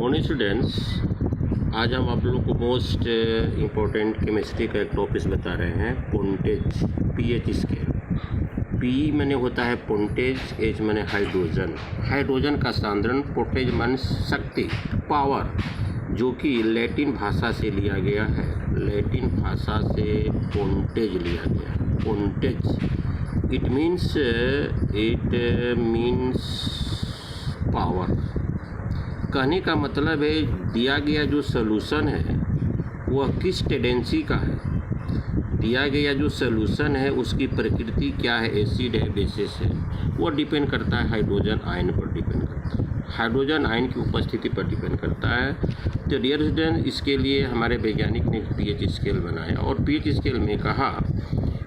Morning students, आज हम आप लोगों को मोस्ट इम्पोर्टेंट केमिस्ट्री का एक टॉपिक बता रहे हैं, पोंटेज पीएच स्केल। पी माने होता है पोंटेज, एच माने हाइड्रोजन। हाइड्रोजन का सांद्रण, पोंटेज मान शक्ति, पावर, जो कि लैटिन भाषा से लिया गया है। लैटिन भाषा से पोंटेज लिया गया। पोंटेज इट मीन्स पावर। कहने का मतलब है दिया गया जो सॉल्यूशन है वह किस टेंडेंसी का है। दिया गया जो सॉल्यूशन है उसकी प्रकृति क्या है, एसिड है, बेसिस है, वो डिपेंड करता है हाइड्रोजन आयन पर डिपेंड करता है, हाइड्रोजन आयन की उपस्थिति पर डिपेंड करता है। तो डियर स्टूडेंट, इसके लिए हमारे वैज्ञानिक ने पीएच स्केल बनाया और पीएच स्केल में कहा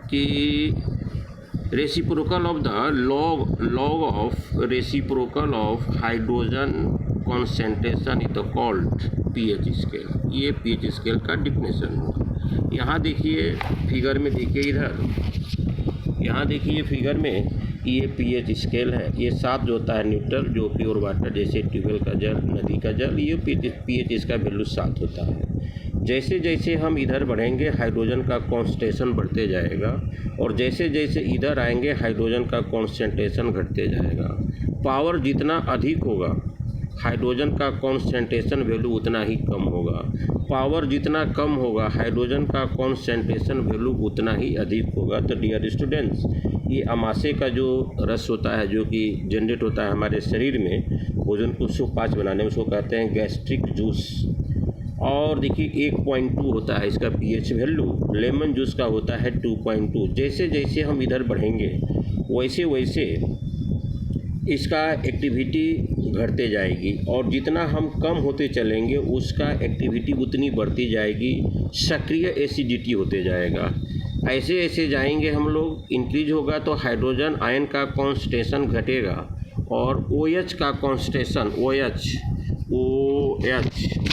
कि reciprocal of the log of reciprocal of hydrogen concentration is called pH scale. ये पीएच स्केल का डिफिनेशन हुआ। यहाँ देखिए फिगर में, देखिए इधर, यहाँ देखिए फिगर में, ये पीएच स्केल है। ये 7 जो होता है न्यूट्रल, जो प्योर वाटर जैसे ट्यूबवेल का जल, नदी का जल, ये पीएच इसका वैल्यू 7 होता है। जैसे जैसे हम इधर बढ़ेंगे हाइड्रोजन का कॉन्सेंट्रेशन बढ़ते जाएगा, और जैसे जैसे इधर आएंगे हाइड्रोजन का कॉन्सेंट्रेशन घटते जाएगा। पावर जितना अधिक होगा हाइड्रोजन का कॉन्सेंट्रेशन वैल्यू उतना ही कम होगा। पावर जितना कम होगा हाइड्रोजन का कॉन्सेंट्रेशन वैल्यू उतना ही अधिक होगा। तो डियर स्टूडेंट्स, ये अमाशय का जो रस होता है, जो कि जनरेट होता है हमारे शरीर में भोजन को सुपाच्य बनाने में, उसको कहते हैं गैस्ट्रिक जूस। और देखिए 1.2 होता है इसका पीएच वैल्यू। लेमन जूस का होता है 2.2। जैसे जैसे हम इधर बढ़ेंगे वैसे वैसे इसका एक्टिविटी घटते जाएगी, और जितना हम कम होते चलेंगे उसका एक्टिविटी उतनी बढ़ती जाएगी, सक्रिय एसिडिटी होते जाएगा। ऐसे ऐसे जाएंगे हम लोग, इंक्रीज होगा तो हाइड्रोजन आयन का कॉन्सेंट्रेशन घटेगा और OH का कॉन्सेंट्रेशन,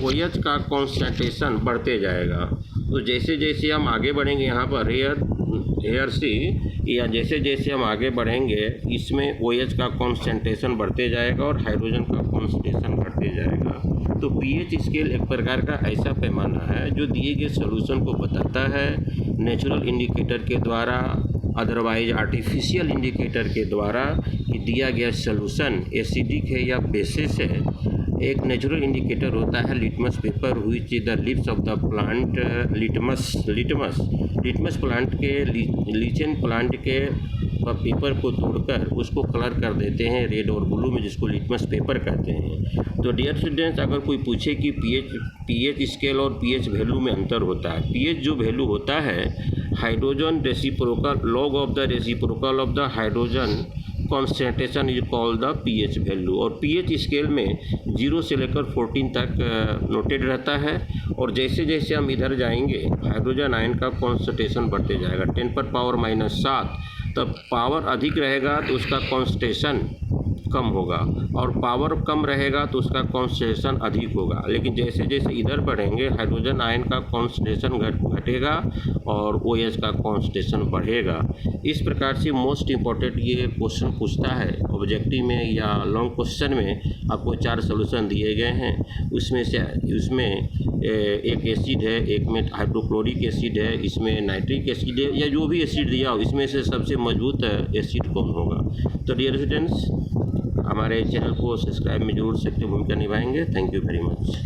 OH का कॉन्सेंट्रेशन बढ़ते जाएगा। तो जैसे जैसे हम आगे बढ़ेंगे यहाँ पर हेयर सी, या जैसे जैसे हम आगे बढ़ेंगे इसमें OH का कॉन्सेंट्रेशन बढ़ते जाएगा और हाइड्रोजन का कॉन्सेंट्रेशन घटते जाएगा। तो पीएच स्केल एक प्रकार का ऐसा पैमाना है जो दिए गए सॉल्यूशन को बताता है नेचुरल इंडिकेटर के द्वारा, अदरवाइज आर्टिफिशियल इंडिकेटर के द्वारा, कि दिया गया सॉल्यूशन एसिडिक है या बेसिस है। एक नेचुरल इंडिकेटर होता है litmus paper, which is the lips of the plant. Litmus plant के, लीचेन प्लांट के पेपर को तोड़कर उसको कलर कर देते हैं रेड और ब्लू में, जिसको लिटमस पेपर कहते हैं। तो डियर स्टूडेंट्स, अगर कोई पूछे कि पीएच स्केल और पीएच वैल्यू में अंतर होता है, पीएच जो वैल्यू होता है hydrogen reciprocal, log of the reciprocal of the hydrogen concentration is called the pH value. और पीएच स्केल में 0 से लेकर 14 तक नोटेड रहता है, और जैसे जैसे हम इधर जाएंगे हाइड्रोजन आयन का कॉन्सेंट्रेशन बढ़ते जाएगा। 10⁻⁷ तब पावर अधिक रहेगा तो उसका कॉन्सेंट्रेशन कम होगा, और पावर कम रहेगा तो उसका कॉन्सेंट्रेशन अधिक होगा। लेकिन जैसे जैसे इधर बढ़ेंगे हाइड्रोजन आयन का कॉन्सेंट्रेशन घटेगा और OH का कॉन्सेंट्रेशन बढ़ेगा। इस प्रकार से मोस्ट इम्पॉर्टेंट ये क्वेश्चन पूछता है ऑब्जेक्टिव में या लॉन्ग क्वेश्चन में। आपको 4 सॉल्यूशन दिए गए हैं, उसमें एक एसिड है, एक में हाइड्रोक्लोरिक एसिड है, इसमें नाइट्रिक एसिड है, या जो भी एसिड दिया हो इसमें से सबसे मजबूत एसिड कौन होगा। तो डियर स्टूडेंट्स, हमारे चैनल को सब्सक्राइब में जरूर से भूमिका निभाएंगे। Thank you very much.